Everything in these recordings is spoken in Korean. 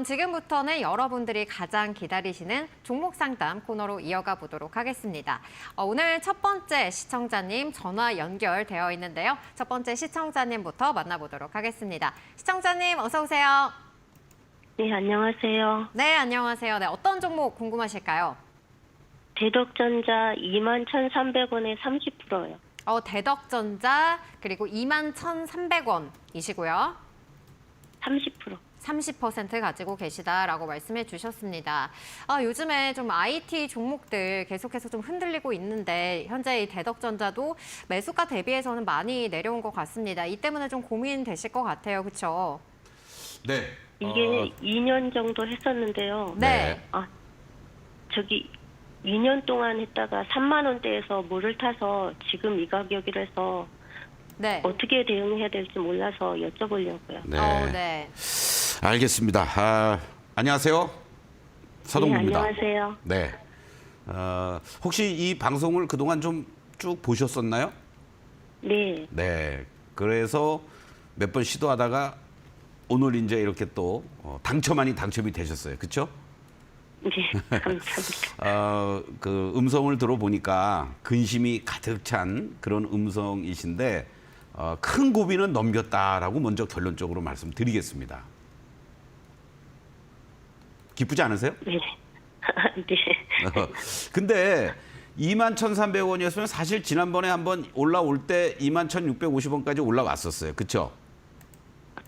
지금부터는 여러분들이 가장 기다리시는 종목 상담 코너로 이어가 보도록 하겠습니다. 오늘 첫 번째 시청자님 전화 연결되어 있는데요. 첫 번째 시청자님부터 만나보도록 하겠습니다. 시청자님 어서 오세요. 네, 안녕하세요. 네, 안녕하세요. 네, 어떤 종목 궁금하실까요? 대덕전자 21,300원에 30%요. 대덕전자 그리고 21,300원이시고요. 30%. 30% 가지고 계시다라고 말씀해 주셨습니다. 요즘에 좀 IT 종목들 계속해서 좀 흔들리고 있는데 현재 이 대덕전자도 매수가 대비해서는 많이 내려온 것 같습니다. 이 때문에 좀 고민되실 것 같아요. 그렇죠? 네. 이게 2년 정도 했었는데요. 네. 저기 2년 동안 했다가 3만 원대에서 물을 타서 지금 이 가격이라서 네. 어떻게 대응해야 될지 몰라서 여쭤보려고요. 네. 네. 알겠습니다. 안녕하세요. 서동구입니다. 네, 안녕하세요. 네. 혹시 이 방송을 그동안 좀 쭉 보셨었나요? 네. 네. 그래서 몇 번 시도하다가 오늘 이제 이렇게 또 당첨 아닌 당첨이 되셨어요. 그렇죠? 네, 감사합니다. 그 음성을 들어보니까 근심이 가득 찬 그런 음성이신데 큰 고비는 넘겼다라고 먼저 결론적으로 말씀드리겠습니다. 기쁘지 않으세요? 네. 네. 근데 21,300원이었으면 사실 지난번에 한번 올라올 때 21,650원까지 올라왔었어요. 그렇죠?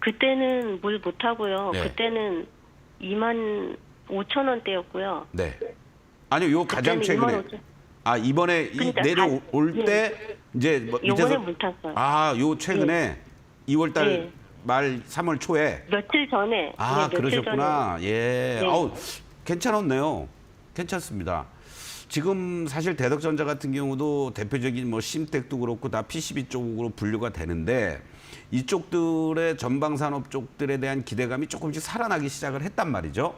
그때는 물 못하고요. 네. 그때는 25,000원대였고요. 네. 아니요, 요 가장 최근에. 25,000. 이번에 그러니까 내려올 때 이제 뭐 요번에 밑에서 물 탔어요. 요 최근에 2월 달 네. 말 3월 초에 며칠 전에. 네, 며칠 그러셨구나. 예. 네. 괜찮았네요. 괜찮습니다. 지금 사실 대덕전자 같은 경우도 대표적인 뭐 심텍도 그렇고 다 PCB 쪽으로 분류가 되는데 이쪽들의 전방 산업 쪽들에 대한 기대감이 조금씩 살아나기 시작을 했단 말이죠.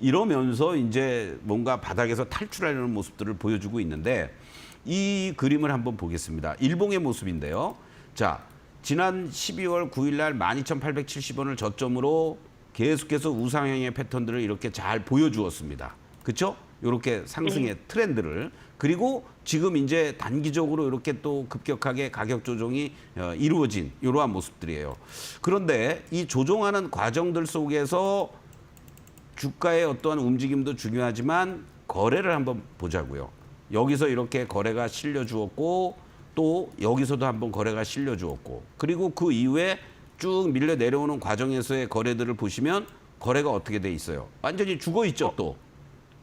이러면서 이제 뭔가 바닥에서 탈출하려는 모습들을 보여주고 있는데 이 그림을 한번 보겠습니다. 일봉의 모습인데요. 자, 지난 12월 9일 날 12,870원을 저점으로 계속해서 우상향의 패턴들을 이렇게 잘 보여주었습니다. 그렇죠? 이렇게 상승의 트렌드를. 그리고 지금 이제 단기적으로 이렇게 또 급격하게 가격 조정이 이루어진 이러한 모습들이에요. 그런데 이 조정하는 과정들 속에서 주가의 어떠한 움직임도 중요하지만 거래를 한번 보자고요. 여기서 이렇게 거래가 실려 주었고 또 여기서도 한번 거래가 실려 주었고 그리고 그 이후에 쭉 밀려 내려오는 과정에서의 거래들을 보시면 거래가 어떻게 돼 있어요? 완전히 죽어 있죠, 또.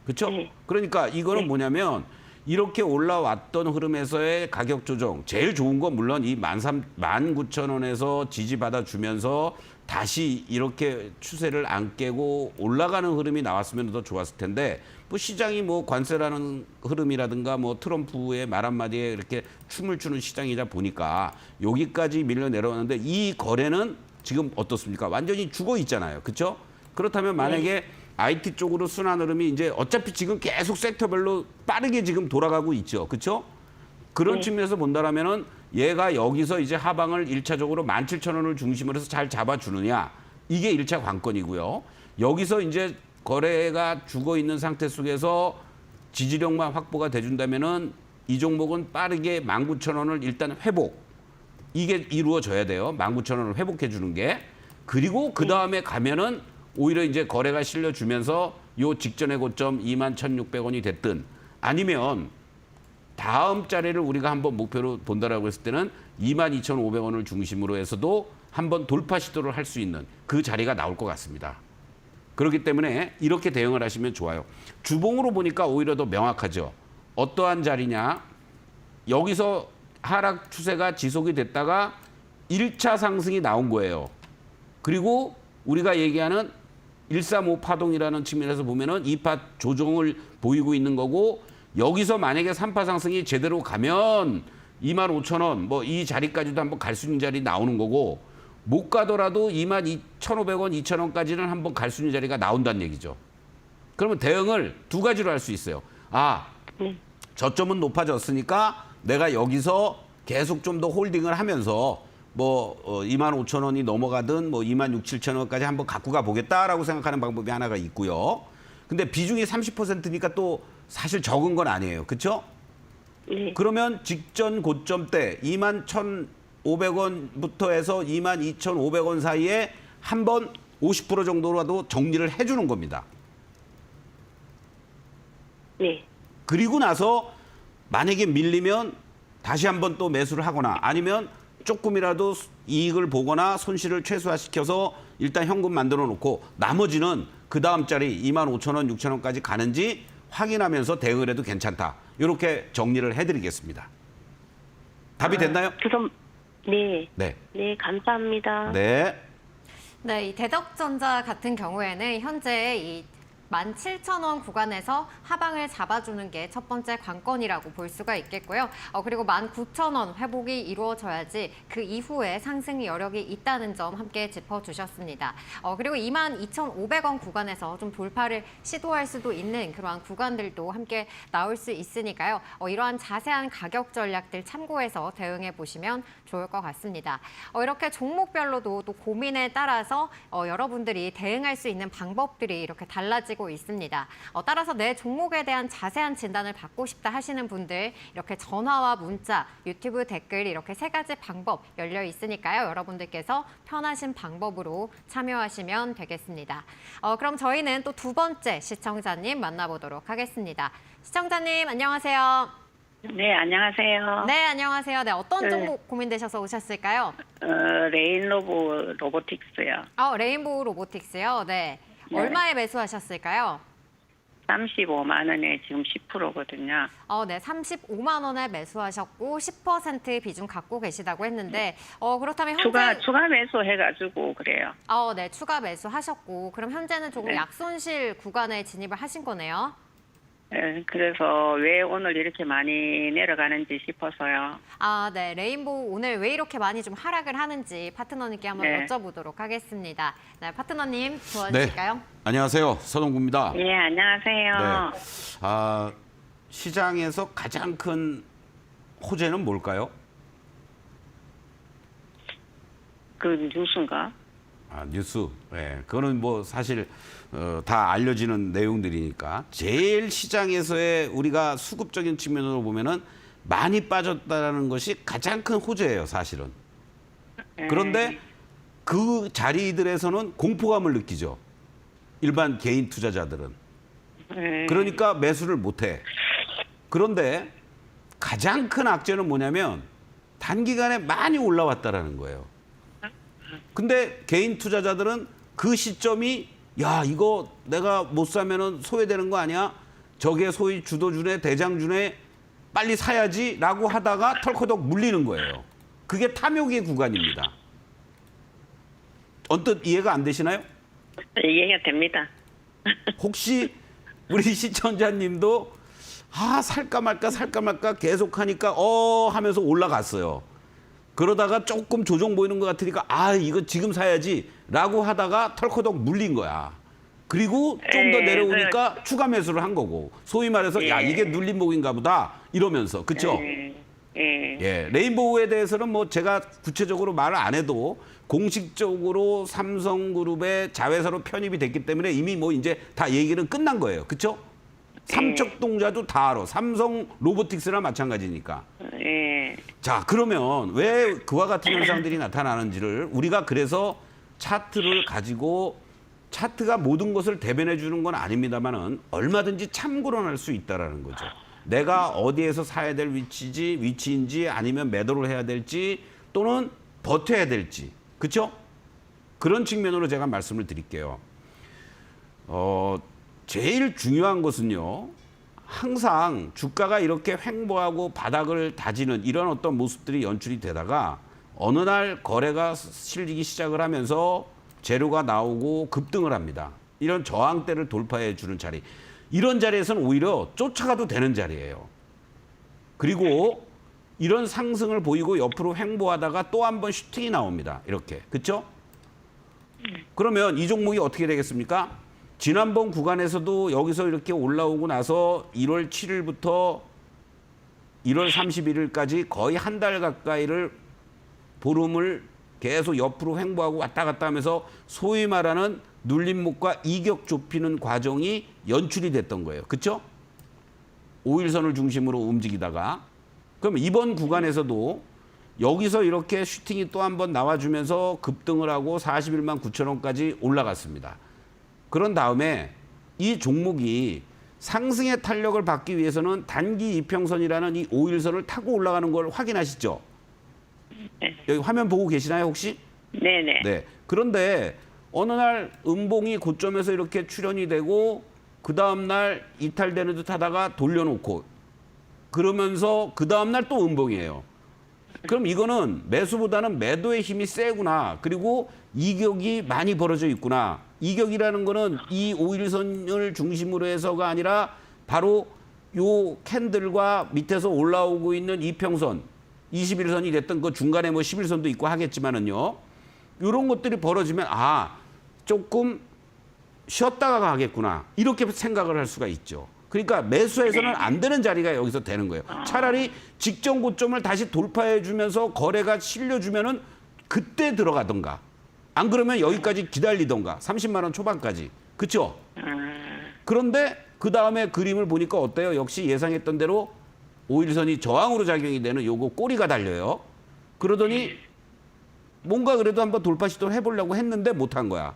그렇죠? 네. 그러니까 이거는 뭐냐면 이렇게 올라왔던 흐름에서의 가격 조정 제일 좋은 건 물론 이 19,000원에서 지지받아 주면서 다시 이렇게 추세를 안 깨고 올라가는 흐름이 나왔으면 더 좋았을 텐데 뭐 시장이 뭐 관세라는 흐름이라든가 뭐 트럼프의 말 한마디에 이렇게 춤을 추는 시장이다 보니까 여기까지 밀려 내려왔는데 이 거래는 지금 어떻습니까? 완전히 죽어 있잖아요. 그렇죠? 그렇다면 만약에 IT 쪽으로 순환 흐름이 이제 어차피 지금 계속 섹터별로 빠르게 지금 돌아가고 있죠. 그렇죠? 그런 측면에서 본다라면은 얘가 여기서 이제 하방을 1차적으로 17,000원을 중심으로 해서 잘 잡아주느냐. 이게 1차 관건이고요. 여기서 이제 거래가 죽어 있는 상태 속에서 지지력만 확보가 돼준다면은 이 종목은 빠르게 19,000원을 일단 회복. 이게 이루어져야 돼요. 19,000원을 회복해 주는 게. 그리고 그 다음에 가면은 오히려 이제 거래가 실려주면서 요 직전의 고점 21,600원이 됐든 아니면 다음 자리를 우리가 한번 목표로 본다라고 했을 때는 22,500원을 중심으로 해서도 한번 돌파 시도를 할 수 있는 그 자리가 나올 것 같습니다. 그렇기 때문에 이렇게 대응을 하시면 좋아요. 주봉으로 보니까 오히려 더 명확하죠. 어떠한 자리냐. 여기서 하락 추세가 지속이 됐다가 1차 상승이 나온 거예요. 그리고 우리가 얘기하는 135 파동이라는 측면에서 보면은 2파 조정을 보이고 있는 거고 여기서 만약에 3파 상승이 제대로 가면 25,000원 뭐 이 자리까지도 한번 갈 수 있는 자리 나오는 거고 못 가더라도 22,500원, 2,000원까지는 한번 갈 수 있는 자리가 나온다는 얘기죠. 그러면 대응을 두 가지로 할 수 있어요. 저점은 높아졌으니까 내가 여기서 계속 좀 더 홀딩을 하면서 25,000원이 넘어가든 26,000, 7,000원까지 한번 갖고 가 보겠다라고 생각하는 방법이 하나가 있고요. 근데 비중이 30%니까 또 사실 적은 건 아니에요. 그렇죠? 네. 그러면 직전 고점 때 21,500원부터 해서 22,500원 사이에 한번 50% 정도라도 정리를 해주는 겁니다. 네. 그리고 나서 만약에 밀리면 다시 한번 또 매수를 하거나 아니면 조금이라도 이익을 보거나 손실을 최소화시켜서 일단 현금 만들어 놓고 나머지는 그 다음 자리 25,000원, 6,000원까지 가는지 확인하면서 대응을 해도 괜찮다. 이렇게 정리를 해드리겠습니다. 답이 됐나요? 그럼 네. 네. 네, 감사합니다. 네. 네, 이 대덕전자 같은 경우에는 현재 이 17,000원 구간에서 하방을 잡아주는 게 첫 번째 관건이라고 볼 수가 있겠고요. 그리고 19,000원 회복이 이루어져야지 그 이후에 상승 여력이 있다는 점 함께 짚어주셨습니다. 그리고 22,500원 구간에서 좀 돌파를 시도할 수도 있는 그러한 구간들도 함께 나올 수 있으니까요. 이러한 자세한 가격 전략들 참고해서 대응해 보시면 좋을 것 같습니다. 이렇게 종목별로도 또 고민에 따라서 여러분들이 대응할 수 있는 방법들이 이렇게 달라지고 있습니다. 따라서 내 종목에 대한 자세한 진단을 받고 싶다 하시는 분들 이렇게 전화와 문자, 유튜브 댓글 이렇게 세 가지 방법 열려 있으니까요. 여러분들께서 편하신 방법으로 참여하시면 되겠습니다. 그럼 저희는 또 두 번째 시청자님 만나보도록 하겠습니다. 시청자님 안녕하세요. 네, 안녕하세요. 네, 안녕하세요. 네, 어떤 네. 종목 고민되셔서 오셨을까요? 레인로보 로보틱스요. 레인보우 로보틱스요. 네. 네. 얼마에 매수하셨을까요? 35만 원에 지금 10%거든요. 네, 35만 원에 매수하셨고 10% 비중 갖고 계시다고 했는데 그렇다면 현재 추가 매수 해가지고 그래요. 네, 추가 매수하셨고 그럼 현재는 조금 네. 약손실 구간에 진입을 하신 거네요. 네, 그래서 왜 오늘 이렇게 많이 내려가는지 싶어서요. 네, 레인보우 오늘 왜 이렇게 많이 좀 하락을 하는지 파트너님께 한번 네. 여쭤보도록 하겠습니다. 네, 파트너님 도와주실까요? 안녕하세요. 서동구입니다. 예, 안녕하세요. 네. 시장에서 가장 큰 호재는 뭘까요? 그 뉴스인가? 뉴스. 네, 그거는 뭐 사실 다 알려지는 내용들이니까 제일 시장에서의 우리가 수급적인 측면으로 보면은 많이 빠졌다는 것이 가장 큰 호재예요, 사실은. 그런데 그 자리들에서는 공포감을 느끼죠. 일반 개인 투자자들은. 그러니까 매수를 못해. 그런데 가장 큰 악재는 뭐냐면 단기간에 많이 올라왔다라는 거예요. 근데 개인 투자자들은 그 시점이 야 이거 내가 못 사면은 소외되는 거 아니야? 저게 소위 주도주네 대장주네 빨리 사야지라고 하다가 털커덕 물리는 거예요. 그게 탐욕의 구간입니다. 언뜻 이해가 안 되시나요? 이해가 됩니다. 혹시 우리 시청자님도 살까 말까 계속 하니까 하면서 올라갔어요. 그러다가 조금 조정 보이는 것 같으니까 이거 지금 사야지라고 하다가 털커덕 물린 거야. 그리고 좀 더 내려오니까 추가 매수를 한 거고 소위 말해서 야 이게 눌림목인가 보다 이러면서 그렇죠? 예, 레인보우에 대해서는 뭐 제가 구체적으로 말을 안 해도 공식적으로 삼성그룹의 자회사로 편입이 됐기 때문에 이미 뭐 이제 다 얘기는 끝난 거예요. 그렇죠? 삼척동자도 다 알아. 삼성 로보틱스나 마찬가지니까. 자, 그러면 왜 그와 같은 현상들이 나타나는지를 우리가 그래서 차트를 가지고 차트가 모든 것을 대변해 주는 건 아닙니다만은 얼마든지 참고로 할 수 있다라는 거죠. 내가 어디에서 사야 될 위치인지 아니면 매도를 해야 될지 또는 버텨야 될지. 그렇죠? 그런 측면으로 제가 말씀을 드릴게요. 제일 중요한 것은요. 항상 주가가 이렇게 횡보하고 바닥을 다지는 이런 어떤 모습들이 연출이 되다가 어느 날 거래가 실리기 시작을 하면서 재료가 나오고 급등을 합니다. 이런 저항대를 돌파해 주는 자리. 이런 자리에서는 오히려 쫓아가도 되는 자리예요. 그리고 이런 상승을 보이고 옆으로 횡보하다가 또 한 번 슈팅이 나옵니다. 이렇게. 그렇죠? 그러면 이 종목이 어떻게 되겠습니까? 지난번 구간에서도 여기서 이렇게 올라오고 나서 1월 7일부터 1월 31일까지 거의 한 달 가까이를 보름을 계속 옆으로 횡보하고 왔다 갔다 하면서 소위 말하는 눌림목과 이격 좁히는 과정이 연출이 됐던 거예요. 그렇죠? 5일선을 중심으로 움직이다가 그럼 이번 구간에서도 여기서 이렇게 슈팅이 또 한 번 나와주면서 급등을 하고 41만 9천 원까지 올라갔습니다. 그런 다음에 이 종목이 상승의 탄력을 받기 위해서는 단기 이평선이라는 이 5일선을 타고 올라가는 걸 확인하시죠? 네. 여기 화면 보고 계시나요, 혹시? 네네. 네. 그런데 어느 날 음봉이 고점에서 이렇게 출현이 되고 그 다음 날 이탈되는 듯 하다가 돌려놓고 그러면서 그 다음 날 또 음봉이에요. 그럼 이거는 매수보다는 매도의 힘이 세구나. 그리고 이격이 많이 벌어져 있구나. 이격이라는 거는 이 5일선을 중심으로 해서가 아니라 바로 요 캔들과 밑에서 올라오고 있는 이평선, 21선이 됐던 그 중간에 뭐 11선도 있고 하겠지만은요. 이런 것들이 벌어지면 아, 조금 쉬었다가 가겠구나. 이렇게 생각을 할 수가 있죠. 그러니까 매수해서는 안 되는 자리가 여기서 되는 거예요. 차라리 직전 고점을 다시 돌파해 주면서 거래가 실려주면은 그때 들어가던가. 안 그러면 여기까지 기다리던가. 30만 원 초반까지. 그렇죠? 그런데 그 다음에 그림을 보니까 어때요? 역시 예상했던 대로 5일선이 저항으로 작용이 되는 요거 꼬리가 달려요. 그러더니 뭔가 그래도 한번 돌파 시도를 해보려고 했는데 못한 거야.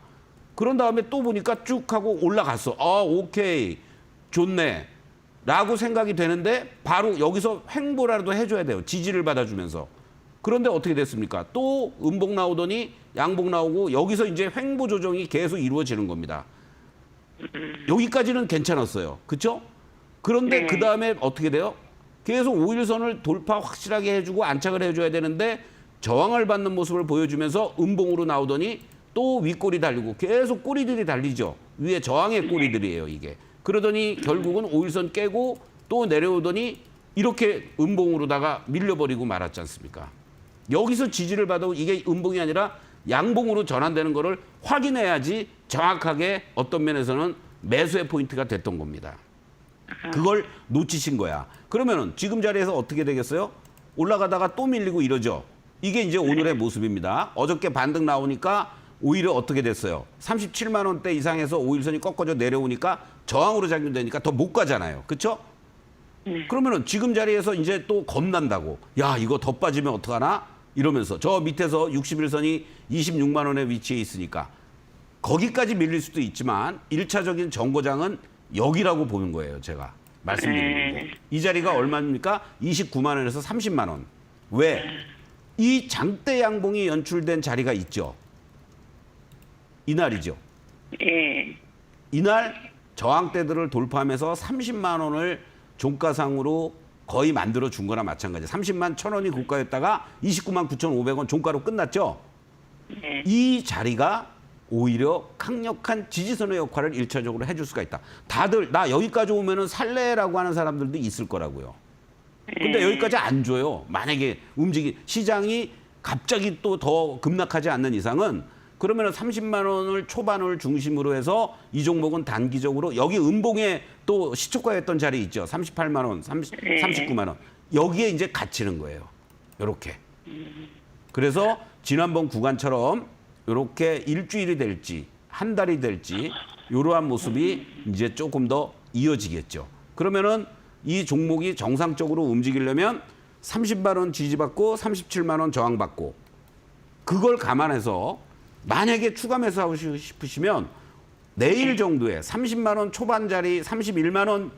그런 다음에 또 보니까 쭉 하고 올라갔어. 아, 오케이. 좋네. 라고 생각이 되는데 바로 여기서 횡보라도 해줘야 돼요. 지지를 받아주면서. 그런데 어떻게 됐습니까? 또 음봉 나오더니 양봉 나오고 여기서 이제 횡보 조정이 계속 이루어지는 겁니다. 여기까지는 괜찮았어요. 그렇죠? 그런데 네. 그 다음에 어떻게 돼요? 계속 5일선을 돌파 확실하게 해주고 안착을 해줘야 되는데 저항을 받는 모습을 보여주면서 음봉으로 나오더니 또 윗꼬리 달리고 계속 꼬리들이 달리죠. 위에 저항의 꼬리들이에요, 이게. 그러더니 결국은 5일선 깨고 또 내려오더니 이렇게 음봉으로다가 밀려버리고 말았지 않습니까? 여기서 지지를 받아도 이게 음봉이 아니라 양봉으로 전환되는 거를 확인해야지 정확하게 어떤 면에서는 매수의 포인트가 됐던 겁니다. 그걸 놓치신 거야. 그러면은 지금 자리에서 어떻게 되겠어요? 올라가다가 또 밀리고 이러죠. 이게 이제 오늘의 모습입니다. 어저께 반등 나오니까 오히려 어떻게 됐어요? 37만 원대 이상에서 5일선이 꺾어져 내려오니까 저항으로 작용되니까 더 못 가잖아요. 그렇죠? 그러면은 지금 자리에서 이제 또 겁난다고. 야, 이거 더 빠지면 어떡하나? 이러면서 저 밑에서 61선이 26만 원에 위치해 있으니까 거기까지 밀릴 수도 있지만 1차적인 정거장은 여기라고 보는 거예요. 제가 말씀드리는 게. 이 자리가 얼마입니까? 29만 원에서 30만 원. 왜? 이 장대 양봉이 연출된 자리가 있죠. 이날이죠. 예. 이날 저항대들을 돌파하면서 30만 원을 종가상으로 거의 만들어 준 거나 마찬가지. 30만 1,000원이 고가였다가 29만 9,500원 종가로 끝났죠. 네. 이 자리가 오히려 강력한 지지선의 역할을 1차적으로 해줄 수가 있다. 다들 나 여기까지 오면은 살래라고 하는 사람들도 있을 거라고요. 근데 여기까지 안 줘요. 만약에 시장이 갑자기 또 더 급락하지 않는 이상은 그러면 30만 원을 초반을 중심으로 해서 이 종목은 단기적으로 여기 음봉에 또 시초가였던 자리 있죠. 38만 원, 39만 원. 여기에 이제 갇히는 거예요. 이렇게. 그래서 지난번 구간처럼 이렇게 일주일이 될지 한 달이 될지 이러한 모습이 이제 조금 더 이어지겠죠. 그러면은 이 종목이 정상적으로 움직이려면 30만 원 지지받고 37만 원 저항받고 그걸 감안해서 만약에 추가 매수하고 싶으시면 내일 정도에 30만 원 초반 자리 31만 원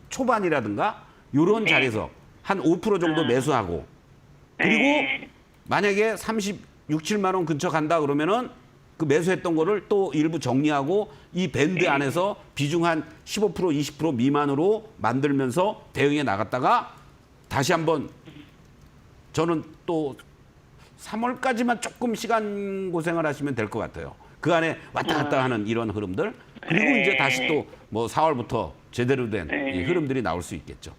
초반이라든가 이런 자리에서 한 5% 정도 매수하고 그리고 만약에 36, 7만 원 근처 간다 그러면은 그 매수했던 거를 또 일부 정리하고 이 밴드 안에서 비중 한 15%, 20% 미만으로 만들면서 대응해 나갔다가 다시 한번 저는 또 3월까지만 조금 시간 고생을 하시면 될 것 같아요. 그 안에 왔다 갔다 하는 이런 흐름들. 그리고 이제 다시 또 뭐 4월부터 제대로 된 이 흐름들이 나올 수 있겠죠.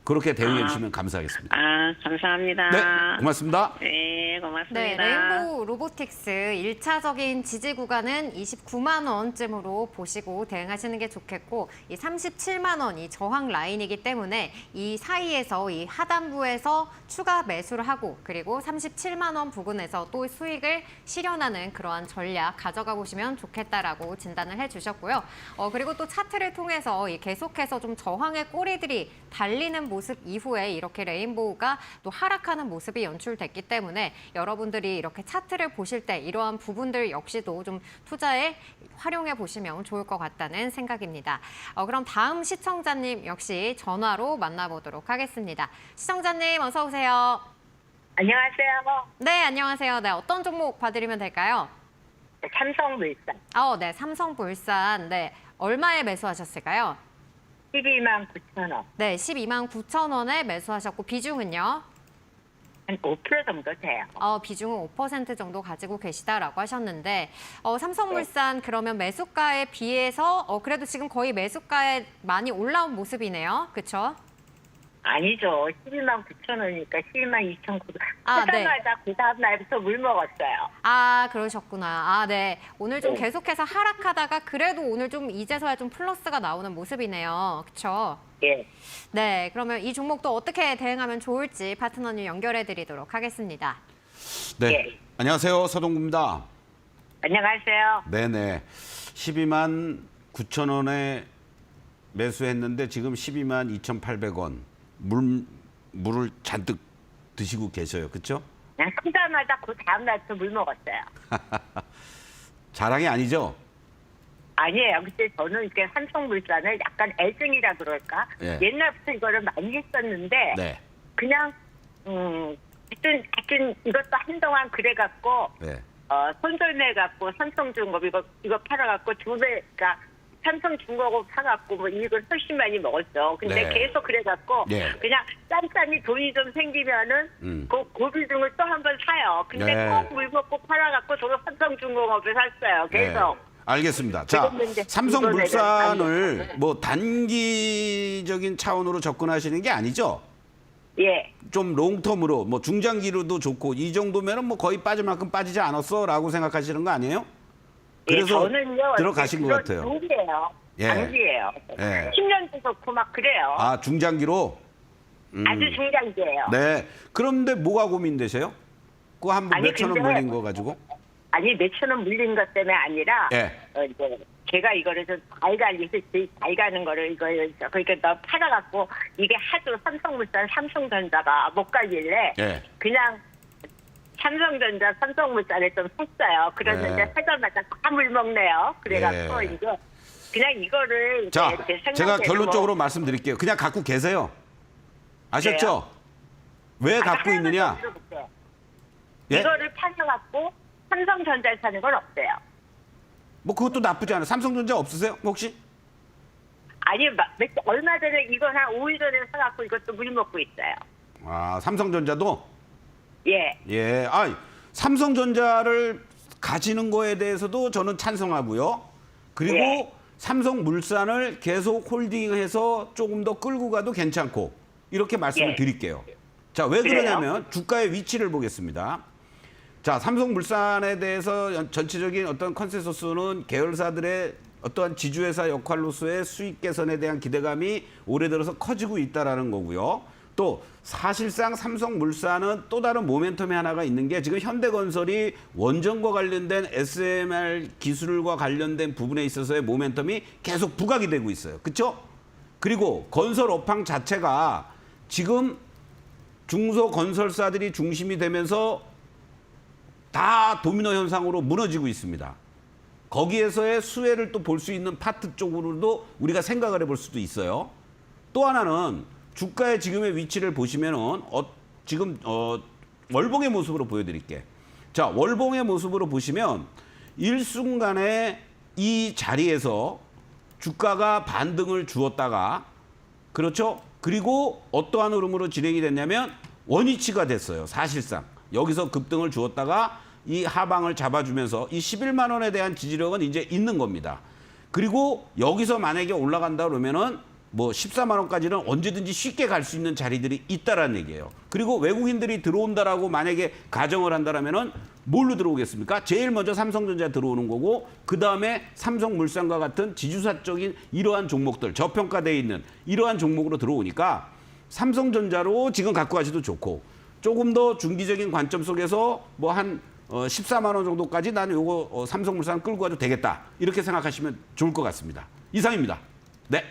그렇게 대응해 주시면 감사하겠습니다. 아, 감사합니다. 네, 고맙습니다. 네, 네, 고맙습니다. 레인보우 로보틱스 1차적인 지지 구간은 29만 원쯤으로 보시고 대응하시는 게 좋겠고 이 37만 원 이 저항 라인이기 때문에 이 사이에서 이 하단부에서 추가 매수를 하고 그리고 37만 원 부근에서 또 수익을 실현하는 그러한 전략 가져가 보시면 좋겠다라고 진단을 해주셨고요. 그리고 또 차트를 통해서 이 계속해서 좀 저항의 꼬리들이 달리는 모습 이후에 이렇게 레인보우가 또 하락하는 모습이 연출됐기 때문에 여러분들이 이렇게 차트를 보실 때 이러한 부분들 역시도 좀 투자에 활용해 보시면 좋을 것 같다는 생각입니다. 그럼 다음 시청자님 역시 전화로 만나보도록 하겠습니다. 시청자님 어서 오세요. 안녕하세요. 네, 안녕하세요. 네, 어떤 종목 봐드리면 될까요? 삼성물산 네, 삼성물산. 네, 얼마에 매수하셨을까요? 12만 9천 원. 네, 12만 9천 원에 매수하셨고 비중은요? 한 5% 정도 돼요. 비중은 5% 정도 가지고 계시다라고 하셨는데 삼성물산 그러면 매수가에 비해서 그래도 지금 거의 매수가에 많이 올라온 모습이네요. 그렇죠? 아니죠. 12만 9천 원이니까 12만 2천 9천. 네. 하자마자 그 다음 날부터 물 먹었어요. 그러셨구나. 네. 오늘 좀 네. 계속해서 하락하다가 그래도 오늘 좀 이제서야 좀 플러스가 나오는 모습이네요. 그렇죠? 예. 네. 그러면 이 종목도 어떻게 대응하면 좋을지 파트너님 연결해 드리도록 하겠습니다. 네, 예. 안녕하세요. 서동구입니다. 안녕하세요. 네네. 12만 9천 원에 매수했는데 지금 12만 2,800원. 물을 잔뜩 드시고 계셔요. 그렇죠? 그냥 크자마자 그 다음 날부터 물 먹었어요. 자랑이 아니죠? 아니에요. 그때 저는 이렇게 삼성물산을 약간 애증이라 그럴까? 예. 옛날부터 이거를 많이 했었는데 네. 그냥 하여튼 이것도 한동안 그래갖고 네. 손절매갖고 삼성중공업 이거 팔아갖고 두 배가 삼성중공업 사갖고 뭐 이익을 훨씬 많이 먹었죠. 근데 네. 계속 그래갖고 네. 그냥 짬짬이 돈이 좀 생기면은 그 비중을 또 한 번 사요. 근데 네. 꼭 물 먹고 팔아갖고 저도 삼성중공업을 샀어요. 계속. 네. 알겠습니다. 자, 그랬는데 삼성물산을 뭐 단기적인 차원으로 접근하시는 게 아니죠? 예. 좀 롱텀으로 뭐 중장기로도 좋고 이 정도면은 뭐 거의 빠질 만큼 빠지지 않았어라고 생각하시는 거 아니에요? 그래서 예, 저는요, 들어가신 것 같아요. 장기예요. 예. 장기예요. 예. 10년도 좋고 막 그래요. 아, 중장기로? 아주 중장기예요. 네. 그런데 뭐가 고민되세요? 그거 한 번 아니, 몇천 원 근데- 물린 거 가지고? 아니 몇천 원 물린 것 때문에 아니라 예. 이제 제가 이거를 좀 잘 가는 거를 이걸 그러니까 너 팔아갖고 이게 하도 삼성물산 삼성전자가 못 가길래 예. 그냥 삼성전자 삼성물산을 좀 샀어요. 그랬는데 네. 사자마자 다 물먹네요. 그래갖고 예. 이거 그냥 이거를 자, 이제 제 제가 생각대로 결론적으로 말씀드릴게요. 그냥 갖고 계세요. 아셨죠? 왜 갖고 하나만 있느냐? 더 물어볼게요. 예? 이거를 팔아갖고 삼성전자를 사는 건 없어요. 뭐 그것도 나쁘지 않아요. 삼성전자 없으세요? 혹시? 아니, 얼마 전에 이거 한 5일 전에 사갖고 이것도 물 먹고 있어요. 아, 삼성전자도? 예. 예. 삼성전자를 가지는 거에 대해서도 저는 찬성하고요. 그리고 예. 삼성물산을 계속 홀딩해서 조금 더 끌고 가도 괜찮고 이렇게 말씀을 예. 드릴게요. 자, 왜 그래요? 그러냐면 주가의 위치를 보겠습니다. 자, 삼성물산에 대해서 전체적인 어떤 컨센서스는 계열사들의 어떠한 지주회사 역할로서의 수익 개선에 대한 기대감이 올해 들어서 커지고 있다라는 거고요. 또 사실상 삼성물산은 또 다른 모멘텀이 하나가 있는 게 지금 현대건설이 원전과 관련된 SMR 기술과 관련된 부분에 있어서의 모멘텀이 계속 부각이 되고 있어요. 그렇죠? 그리고 건설 업황 자체가 지금 중소건설사들이 중심이 되면서 다 도미노 현상으로 무너지고 있습니다. 거기에서의 수혜를 또 볼 수 있는 파트 쪽으로도 우리가 생각을 해볼 수도 있어요. 또 하나는 주가의 지금의 위치를 보시면은 지금 월봉의 모습으로 보여드릴게. 자, 월봉의 모습으로 보시면 일순간에 이 자리에서 주가가 반등을 주었다가 그렇죠? 그리고 어떠한 흐름으로 진행이 됐냐면 원위치가 됐어요. 사실상 여기서 급등을 주었다가 이 하방을 잡아주면서 이 11만 원에 대한 지지력은 이제 있는 겁니다. 그리고 여기서 만약에 올라간다 그러면은 뭐 14만 원까지는 언제든지 쉽게 갈 수 있는 자리들이 있다라는 얘기예요. 그리고 외국인들이 들어온다라고 만약에 가정을 한다라면은 뭘로 들어오겠습니까? 제일 먼저 삼성전자 들어오는 거고 그다음에 삼성물산과 같은 지주사적인 이러한 종목들, 저평가되어 있는 이러한 종목으로 들어오니까 삼성전자로 지금 갖고 가셔도 좋고 조금 더 중기적인 관점 속에서 뭐 한 14만 원 정도까지 나는 요거 삼성물산 끌고 가도 되겠다. 이렇게 생각하시면 좋을 것 같습니다. 이상입니다. 네.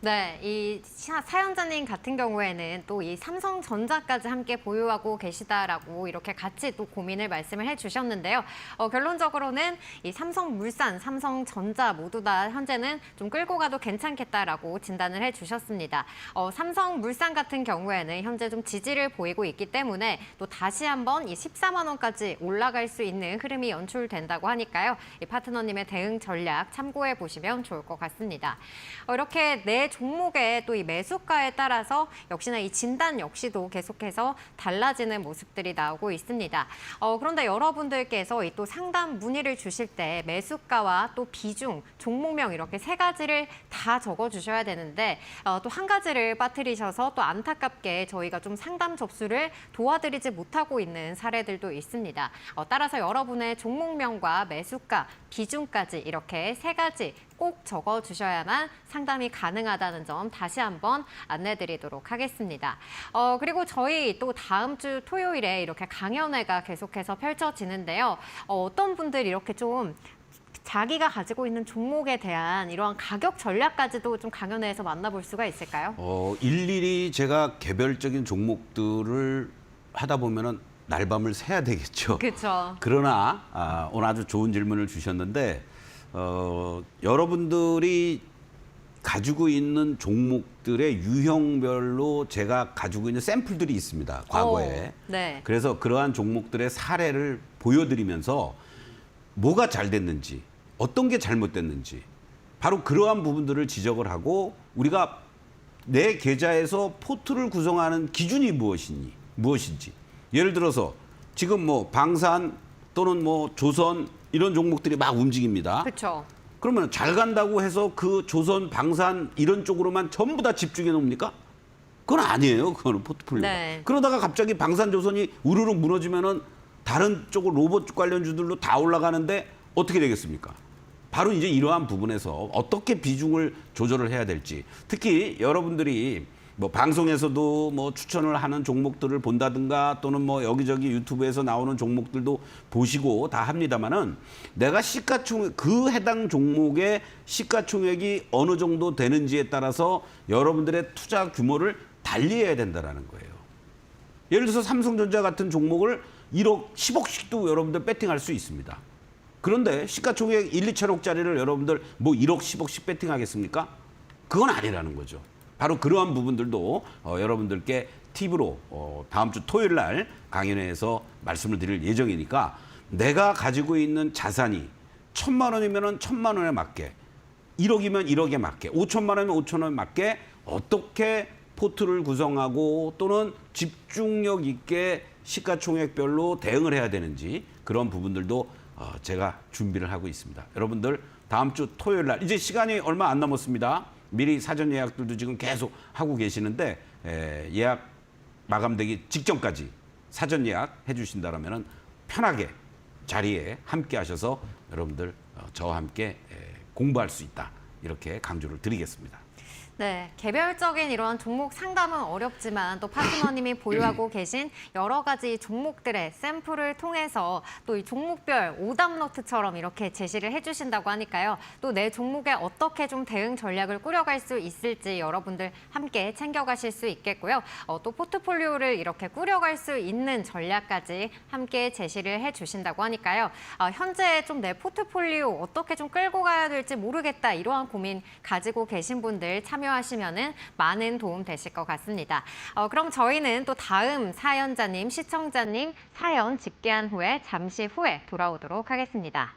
네, 이 사연자님 같은 경우에는 또 이 삼성전자까지 함께 보유하고 계시다라고 이렇게 같이 또 고민을 말씀을 해주셨는데요. 결론적으로는 이 삼성물산, 삼성전자 모두 다 현재는 좀 끌고 가도 괜찮겠다라고 진단을 해주셨습니다. 삼성물산 같은 경우에는 현재 좀 지지를 보이고 있기 때문에 또 다시 한번 이 14만 원까지 올라갈 수 있는 흐름이 연출된다고 하니까요. 이 파트너님의 대응 전략 참고해 보시면 좋을 것 같습니다. 이렇게 내 종목의 또 이 매수가에 따라서 역시나 이 진단 역시도 계속해서 달라지는 모습들이 나오고 있습니다. 그런데 여러분들께서 이 또 상담 문의를 주실 때 매수가와 또 비중, 종목명 이렇게 세 가지를 다 적어주셔야 되는데 또 한 가지를 빠뜨리셔서 또 안타깝게 저희가 좀 상담 접수를 도와드리지 못하고 있는 사례들도 있습니다. 따라서 여러분의 종목명과 매수가, 비중까지 이렇게 세 가지 꼭 적어주셔야만 상담이 가능하다는 점 다시 한번 안내드리도록 하겠습니다. 그리고 저희 또 다음 주 토요일에 이렇게 강연회가 계속해서 펼쳐지는데요. 어떤 분들이 이렇게 좀 자기가 가지고 있는 종목에 대한 이러한 가격 전략까지도 좀 강연회에서 만나볼 수가 있을까요? 일일이 제가 개별적인 종목들을 하다 보면은 날밤을 새야 되겠죠. 그렇죠. 그러나 오늘 아주 좋은 질문을 주셨는데 여러분들이 가지고 있는 종목들의 유형별로 제가 가지고 있는 샘플들이 있습니다. 과거에. 네. 그래서 그러한 종목들의 사례를 보여드리면서 뭐가 잘 됐는지, 어떤 게 잘못됐는지 바로 그러한 부분들을 지적을 하고 우리가 내 계좌에서 포트를 구성하는 기준이 무엇인지. 예를 들어서 지금 뭐 방산 또는 뭐 조선 이런 종목들이 막 움직입니다. 그렇죠. 그러면 잘 간다고 해서 그 조선, 방산 이런 쪽으로만 전부 다 집중해 놓습니까? 그건 아니에요. 그거는 포트폴리오가. 네. 그러다가 갑자기 방산, 조선이 우르르 무너지면은 다른 쪽 로봇 관련주들로 다 올라가는데 어떻게 되겠습니까? 바로 이제 이러한 부분에서 어떻게 비중을 조절을 해야 될지 특히 여러분들이 뭐 방송에서도 뭐 추천을 하는 종목들을 본다든가 또는 뭐 여기저기 유튜브에서 나오는 종목들도 보시고 다 합니다만은 내가 시가총액 그 해당 종목의 시가총액이 어느 정도 되는지에 따라서 여러분들의 투자 규모를 달리해야 된다라는 거예요. 예를 들어서 삼성전자 같은 종목을 1억, 10억씩도 여러분들 배팅할 수 있습니다. 그런데 시가총액 1, 2천억짜리를 여러분들 뭐 1억, 10억씩 배팅하겠습니까? 그건 아니라는 거죠. 바로 그러한 부분들도 여러분들께 팁으로 다음 주 토요일 날 강연회에서 말씀을 드릴 예정이니까 내가 가지고 있는 자산이 1,000만 원이면 1,000만 원에 맞게 1억이면 1억에 맞게 5천만 원이면 5천만 원에 맞게 어떻게 포트를 구성하고 또는 집중력 있게 시가총액별로 대응을 해야 되는지 그런 부분들도 제가 준비를 하고 있습니다. 여러분들 다음 주 토요일 날 이제 시간이 얼마 안 남았습니다. 미리 사전 예약들도 지금 계속 하고 계시는데 예약 마감되기 직전까지 사전 예약 해주신다면 편하게 자리에 함께 하셔서 여러분들 저와 함께 공부할 수 있다. 이렇게 강조를 드리겠습니다. 네, 개별적인 이러한 종목 상담은 어렵지만 또 파트너님이 보유하고 계신 여러 가지 종목들의 샘플을 통해서 또 이 종목별 오답노트처럼 이렇게 제시를 해주신다고 하니까요. 또 내 종목에 어떻게 좀 대응 전략을 꾸려갈 수 있을지 여러분들 함께 챙겨가실 수 있겠고요. 또 포트폴리오를 이렇게 꾸려갈 수 있는 전략까지 함께 제시를 해주신다고 하니까요. 현재 좀 내 포트폴리오 어떻게 좀 끌고 가야 될지 모르겠다 이러한 고민 가지고 계신 분들 참여하시면은 많은 도움 되실 것 같습니다. 그럼 저희는 또 다음 사연자님, 시청자님 사연 집계한 후에 잠시 후에 돌아오도록 하겠습니다.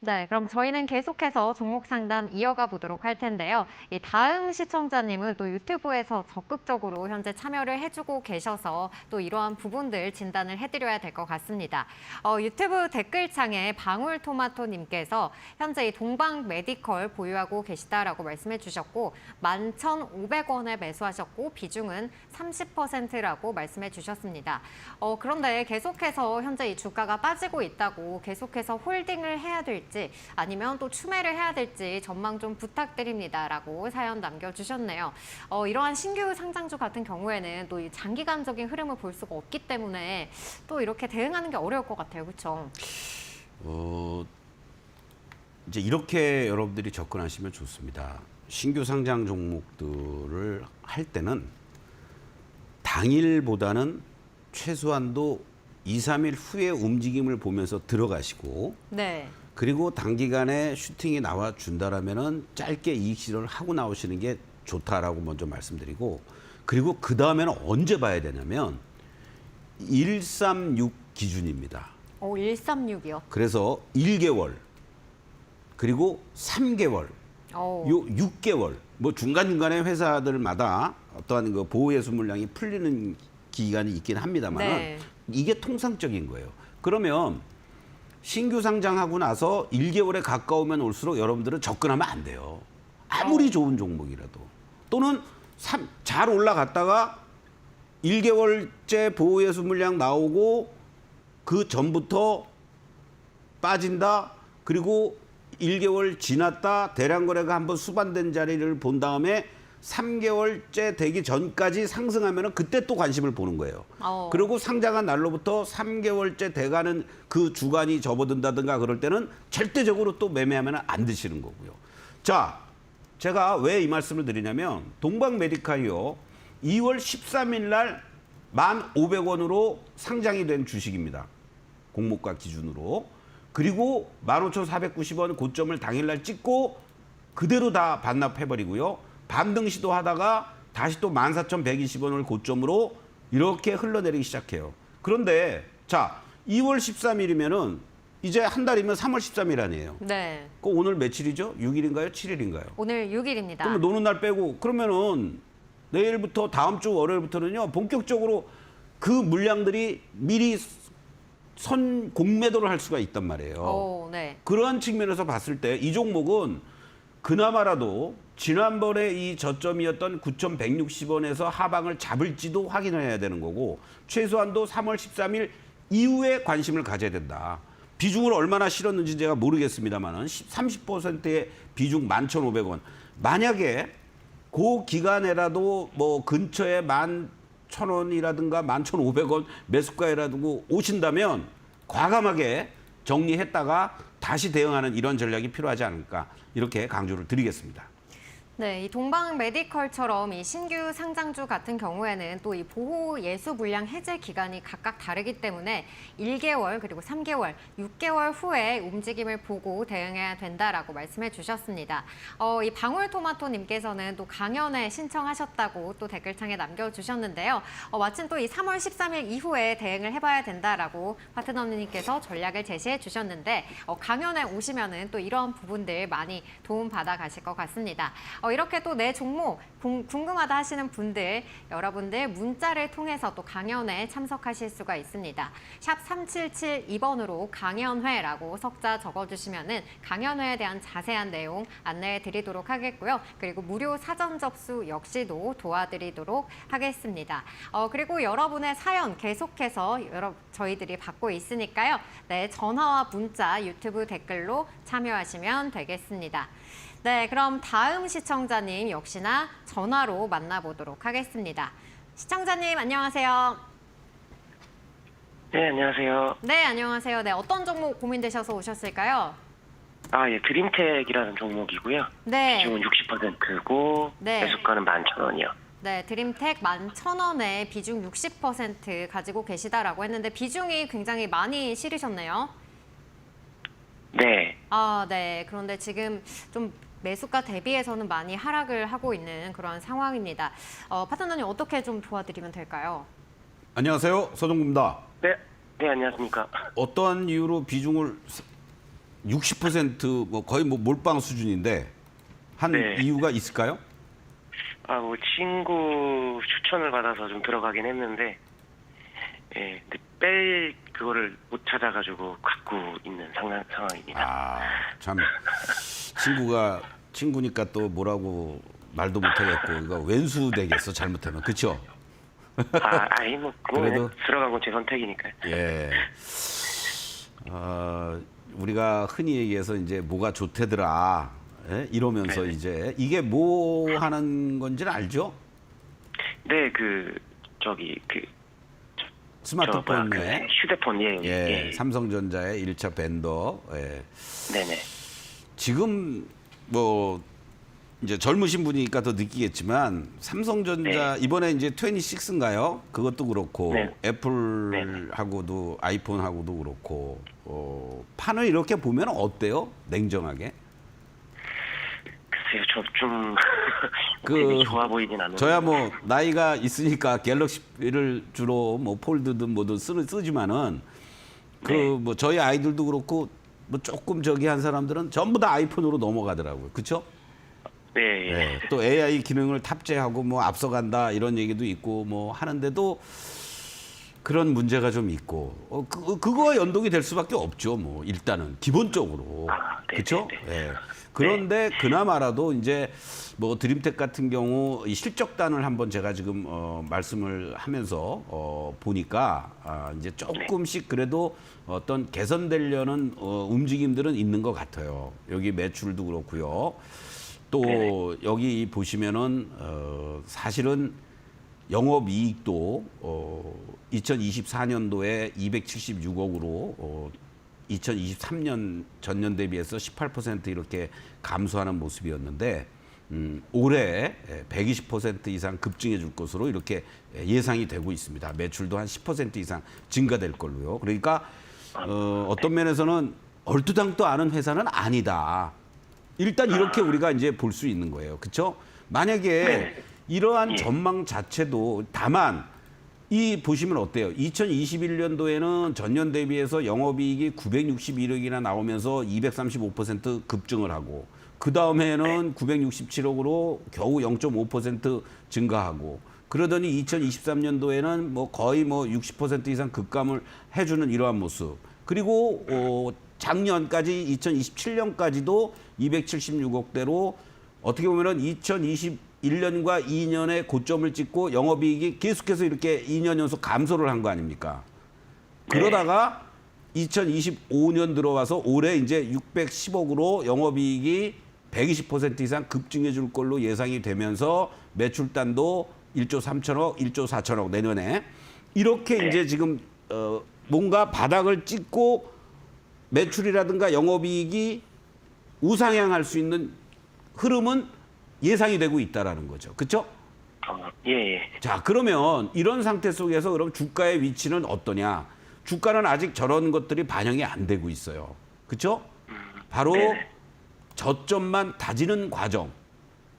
네, 그럼 저희는 계속해서 종목 상담 이어가 보도록 할 텐데요. 이 다음 시청자님은 또 유튜브에서 적극적으로 현재 참여를 해주고 계셔서 또 이러한 부분들 진단을 해드려야 될 것 같습니다. 유튜브 댓글창에 방울토마토님께서 현재 이 동방 메디컬 보유하고 계시다라고 말씀해 주셨고 11,500원에 매수하셨고 비중은 30%라고 말씀해 주셨습니다. 그런데 계속해서 현재 이 주가가 빠지고 있다고 계속해서 홀딩을 해야 될지 아니면 또 추매를 해야 될지 전망 좀 부탁드립니다라고 사연 남겨주셨네요. 이러한 신규 상장주 같은 경우에는 또 이 장기간적인 흐름을 볼 수가 없기 때문에 또 이렇게 대응하는 게 어려울 것 같아요. 그렇죠? 이제 이렇게 여러분들이 접근하시면 좋습니다. 신규 상장 종목들을 할 때는 당일보다는 최소한도 2, 3일 후에 움직임을 보면서 들어가시고 네. 그리고 단기간에 슈팅이 나와 준다라면은 짧게 이익 실현을 하고 나오시는 게 좋다라고 먼저 말씀드리고 그리고 그 다음에는 언제 봐야 되냐면 136 기준입니다. 136이요. 그래서 1개월 그리고 3개월 요 6개월 뭐 중간중간에 회사들마다 어떠한 그 보호예수 물량이 풀리는 기간이 있긴 합니다만 네. 이게 통상적인 거예요. 그러면 신규 상장하고 나서 1개월에 가까우면 올수록 여러분들은 접근하면 안 돼요. 아무리 좋은 종목이라도. 또는 잘 올라갔다가 1개월째 보호예수 물량 나오고 그 전부터 빠진다. 그리고 1개월 지났다. 대량 거래가 한번 수반된 자리를 본 다음에 3개월째 되기 전까지 상승하면 그때 또 관심을 보는 거예요. 그리고 상장한 날로부터 3개월째 돼가는 그 주간이 접어든다든가 그럴 때는 절대적으로 또 매매하면 안 드시는 거고요. 자, 제가 왜 이 말씀을 드리냐면 동방 메디칼이요. 2월 13일 날 1,500원으로 상장이 된 주식입니다. 공모가 기준으로. 그리고 15,490원 고점을 당일날 찍고 그대로 다 반납해버리고요. 반등 시도하다가 다시 또 14,120원을 고점으로 이렇게 흘러내리기 시작해요. 그런데 자 2월 13일이면은 이제 한 달이면 3월 13일 아니에요. 네. 그 오늘 며칠이죠? 6일인가요? 7일인가요? 오늘 6일입니다. 그러면 노는 날 빼고 그러면은 내일부터 다음 주 월요일부터는요 본격적으로 그 물량들이 미리 공매도를 할 수가 있단 말이에요. 네. 그러한 측면에서 봤을 때 이 종목은 그나마라도 지난번에 이 저점이었던 9,160원에서 하방을 잡을지도 확인해야 되는 거고 최소한도 3월 13일 이후에 관심을 가져야 된다. 비중을 얼마나 실었는지 제가 모르겠습니다만은 30%의 비중 11,500원. 만약에 그 기간에라도 뭐 근처에 11,000원이라든가 11,500원 매수가에라도 오신다면 과감하게 정리했다가 다시 대응하는 이런 전략이 필요하지 않을까 이렇게 강조를 드리겠습니다. 네, 이 동방 메디컬처럼 이 신규 상장주 같은 경우에는 또 이 보호 예수 물량 해제 기간이 각각 다르기 때문에 1개월 그리고 3개월, 6개월 후에 움직임을 보고 대응해야 된다라고 말씀해 주셨습니다. 이 방울토마토님께서는 또 강연회 신청하셨다고 또 댓글창에 남겨주셨는데요. 마침 또 이 3월 13일 이후에 대응을 해봐야 된다라고 파트너님께서 전략을 제시해 주셨는데 강연회 오시면은 또 이런 부분들 많이 도움 받아 가실 것 같습니다. 이렇게 또 내 종목 궁금하다 하시는 분들 여러분들 문자를 통해서 또 강연회에 참석하실 수가 있습니다. 샵 3772번으로 강연회라고 석자 적어주시면은 강연회에 대한 자세한 내용 안내해 드리도록 하겠고요. 그리고 무료 사전 접수 역시도 도와드리도록 하겠습니다. 그리고 여러분의 사연 계속해서 저희들이 받고 있으니까요. 네, 전화와 문자, 유튜브 댓글로 참여하시면 되겠습니다. 네, 그럼 다음 시청자님 역시나 전화로 만나보도록 하겠습니다. 시청자님 안녕하세요. 네, 안녕하세요. 네, 안녕하세요. 네, 어떤 종목 고민되셔서 오셨을까요? 예, 드림텍이라는 종목이고요. 네. 비중은 60%고 네. 매수가는 11,000원이요. 네, 드림텍 11,000원에 비중 60% 가지고 계시다라고 했는데 비중이 굉장히 많이 실으셨네요. 네. 네. 그런데 지금 좀 매수가 대비해서는 많이 하락을 하고 있는 그런 상황입니다. 파트너님 어떻게 좀 도와드리면 될까요? 안녕하세요. 서정구입니다. 네, 안녕하십니까. 어떠한 이유로 비중을 60%뭐 거의 뭐 몰빵 수준인데 한 네. 이유가 있을까요? 뭐 친구 추천을 받아서 좀 들어가긴 했는데, 예, 근데 뺄 그거를 못 찾아가지고 갖고 있는 상황입니다. 아, 참 친구니까 또 뭐라고 말도 못하겠고 이거 왼수 되겠어 잘못하면 그렇죠? 뭐 그래도- 들어간 건 제 선택이니까요. 예. 우리가 흔히 얘기해서 이제 뭐가 좋대더라 예? 이러면서 네네. 이제 이게 뭐 하는 건지는 알죠? 네, 스마트폰에 휴대폰, 예, 삼성전자의 1차 벤더. 예. 네네. 지금 뭐 이제 젊으신 분이니까 더 느끼겠지만 삼성전자 이번에 이제 26인가요? 그것도 그렇고 네. 애플하고도 아이폰하고도 그렇고 판을 이렇게 보면 어때요? 냉정하게. 글쎄요, 저좀 그 되게 좋아 보이진 않는데. 저야 뭐 나이가 있으니까 갤럭시를 주로 뭐 폴드든 뭐든 쓰지만은 그 뭐 저희 아이들도 그렇고 뭐 조금 저기 한 사람들은 전부 다 아이폰으로 넘어가더라고요. 그렇죠? 네, 예. 네, 또 AI 기능을 탑재하고 뭐 앞서간다 이런 얘기도 있고 뭐 하는데도 그런 문제가 좀 있고 그거와 연동이 될 수밖에 없죠. 뭐 일단은 기본적으로 네, 그렇죠. 네, 예. 그런데 그나마라도 이제 뭐 드림텍 같은 경우 이 실적단을 한번 제가 지금 말씀을 하면서 보니까 이제 조금씩 그래도 어떤 개선되려는 움직임들은 있는 것 같아요. 여기 매출도 그렇고요. 또 여기 보시면은 사실은 영업이익도 2024년도에 276억으로 2023년 전년 대비해서 18% 이렇게 감소하는 모습이었는데 올해 120% 이상 급증해 줄 것으로 이렇게 예상이 되고 있습니다. 매출도 한 10% 이상 증가될 걸로요. 그러니까 어떤 면에서는 얼토당토 않은 회사는 아니다. 일단 이렇게 우리가 이제 볼 수 있는 거예요. 그렇죠? 만약에 이러한 전망 자체도 다만 이 보시면 어때요? 2021년도에는 전년 대비해서 영업이익이 961억이나 나오면서 235% 급증을 하고 그 다음에는 967억으로 겨우 0.5% 증가하고 그러더니 2023년도에는 뭐 거의 뭐 60% 이상 급감을 해주는 이러한 모습. 그리고 작년까지 2027년까지도 276억대로 어떻게 보면은 2021년과 2년의 고점을 찍고 영업이익이 계속해서 이렇게 2년 연속 감소를 한 거 아닙니까? 그러다가 2025년 들어와서 올해 이제 610억으로 영업이익이 120% 이상 급증해 줄 걸로 예상이 되면서 매출단도 1조 3천억, 1조 4천억 내년에 이렇게 이제 지금 뭔가 바닥을 찍고 매출이라든가 영업이익이 우상향할 수 있는 흐름은 예상이 되고 있다라는 거죠. 그렇죠? 예. 자, 그러면 이런 상태 속에서 그럼 주가의 위치는 어떠냐? 주가는 아직 저런 것들이 반영이 안 되고 있어요. 그렇죠? 바로 네네. 저점만 다지는 과정.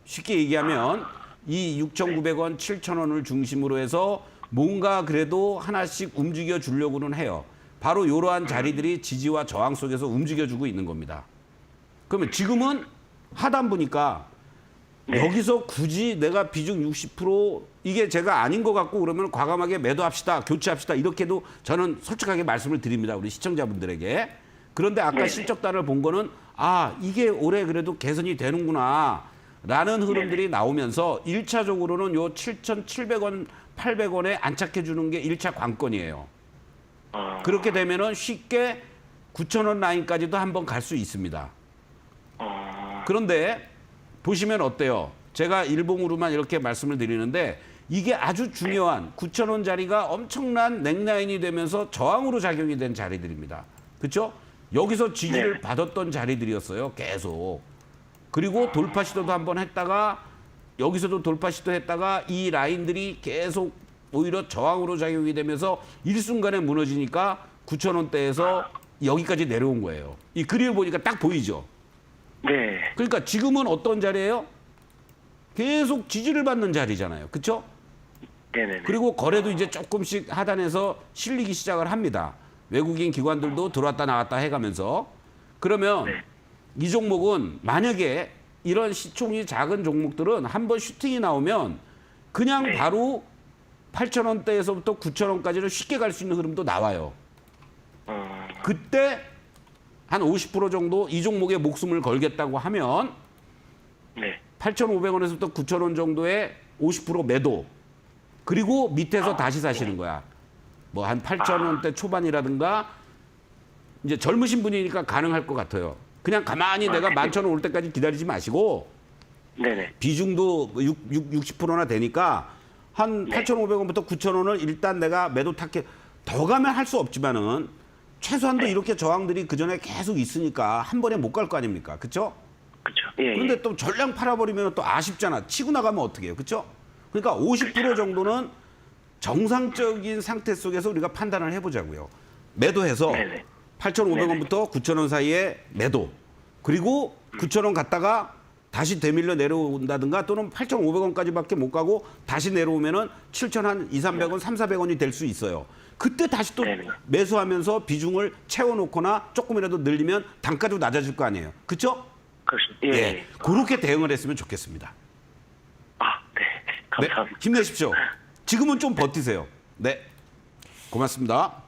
쉽게 얘기하면 이 6,900원, 7,000원을 중심으로 해서 뭔가 그래도 하나씩 움직여 주려고는 해요. 바로 이러한 자리들이 지지와 저항 속에서 움직여주고 있는 겁니다. 그러면 지금은 하단부니까 여기서 굳이 내가 비중 60% 이게 제가 아닌 것 같고 그러면 과감하게 매도합시다, 교체합시다 이렇게도 저는 솔직하게 말씀을 드립니다. 우리 시청자분들에게. 그런데 아까 실적단을 본 거는 이게 올해 그래도 개선이 되는구나 라는 흐름들이 나오면서 1차적으로는 요 7,700원, 800원에 안착해 주는 게 1차 관건이에요. 그렇게 되면은 쉽게 9,000원 라인까지도 한번 갈 수 있습니다. 그런데 보시면 어때요? 제가 일봉으로만 이렇게 말씀을 드리는데 이게 아주 중요한 9,000원짜리가 엄청난 넥라인이 되면서 저항으로 작용이 된 자리들입니다. 그렇죠? 여기서 지지를 받았던 자리들이었어요. 계속. 그리고 돌파 시도도 한번 했다가 여기서도 돌파 시도 했다가 이 라인들이 계속 오히려 저항으로 작용이 되면서 일순간에 무너지니까 9,000원대에서 여기까지 내려온 거예요. 이 그림을 보니까 딱 보이죠? 네. 그러니까 지금은 어떤 자리예요? 계속 지지를 받는 자리잖아요. 그렇죠? 네네. 그리고 거래도 이제 조금씩 하단에서 실리기 시작을 합니다. 외국인 기관들도 들어왔다 나왔다 해가면서. 그러면 네. 이 종목은 만약에 이런 시총이 작은 종목들은 한번 슈팅이 나오면 그냥 네. 바로 8,000원대에서부터 9,000원까지는 쉽게 갈 수 있는 흐름도 나와요. 그때 한 50% 정도 이 종목에 목숨을 걸겠다고 하면 네. 8,500원에서부터 9,000원 정도의 50% 매도. 그리고 밑에서 다시 사시는 거야. 뭐 한 8,000원대 초반이라든가 이제 젊으신 분이니까 가능할 것 같아요. 그냥 가만히 내가 11,000원 올 때까지 기다리지 마시고 네네. 비중도 60%나 되니까 한 8,500원부터 9,000원을 일단 내가 매도 타켓 더 가면 할 수 없지만은 최소한도 이렇게 저항들이 그 전에 계속 있으니까 한 번에 못 갈 거 아닙니까? 그렇죠? 그렇죠. 예. 그런데 또 전량 팔아버리면 또 아쉽잖아. 치고 나가면 어떻게 해요? 그렇죠? 그러니까 50% 정도는 정상적인 상태 속에서 우리가 판단을 해보자고요. 매도해서 네네. 8,500원부터 9,000원 사이에 매도. 그리고 9,000원 갔다가 다시 되밀려 내려온다든가 또는 8,500원까지밖에 못 가고 다시 내려오면은 7,000한 2,300원, 3,400원이 될 수 있어요. 그때 다시 또 네네. 매수하면서 비중을 채워놓거나 조금이라도 늘리면 단가도 낮아질 거 아니에요. 그렇죠? 예. 예. 그렇게 대응을 했으면 좋겠습니다. 아, 네. 네, 감사합니다. 힘내십시오. 지금은 좀 버티세요. 네, 고맙습니다.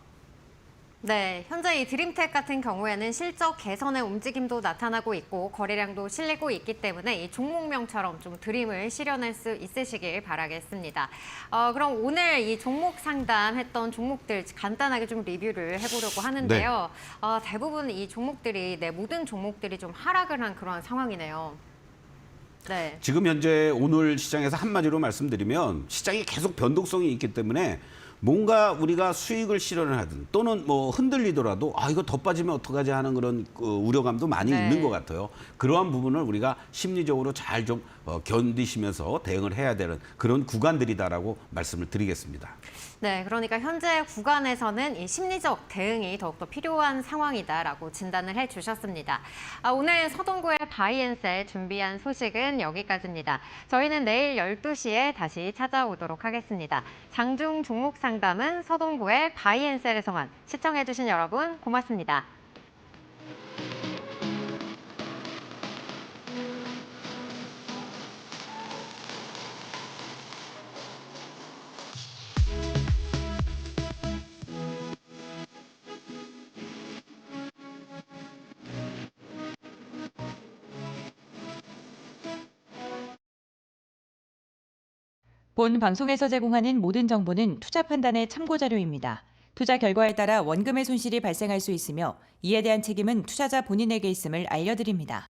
네, 현재 이 드림텍 같은 경우에는 실적 개선의 움직임도 나타나고 있고 거래량도 실리고 있기 때문에 이 종목명처럼 좀 드림을 실현할 수 있으시길 바라겠습니다. 그럼 오늘 이 종목 상담했던 종목들 간단하게 좀 리뷰를 해보려고 하는데요. 대부분 이 종목들이 모든 종목들이 좀 하락을 한 그런 상황이네요. 네. 지금 현재 오늘 시장에서 한마디로 말씀드리면 시장이 계속 변동성이 있기 때문에 뭔가 우리가 수익을 실현을 하든 또는 뭐 흔들리더라도 이거 더 빠지면 어떡하지 하는 그런 우려감도 많이 네. 있는 것 같아요. 그러한 부분을 우리가 심리적으로 잘 좀 견디시면서 대응을 해야 되는 그런 구간들이다라고 말씀을 드리겠습니다. 네, 그러니까 현재 구간에서는 이 심리적 대응이 더욱더 필요한 상황이다라고 진단을 해주셨습니다. 오늘 서동구의 바이앤셀 준비한 소식은 여기까지입니다. 저희는 내일 12시에 다시 찾아오도록 하겠습니다. 장중 종목 상담은 서동구의 바이앤셀에서만 시청해주신 여러분 고맙습니다. 본 방송에서 제공하는 모든 정보는 투자 판단의 참고 자료입니다. 투자 결과에 따라 원금의 손실이 발생할 수 있으며 이에 대한 책임은 투자자 본인에게 있음을 알려드립니다.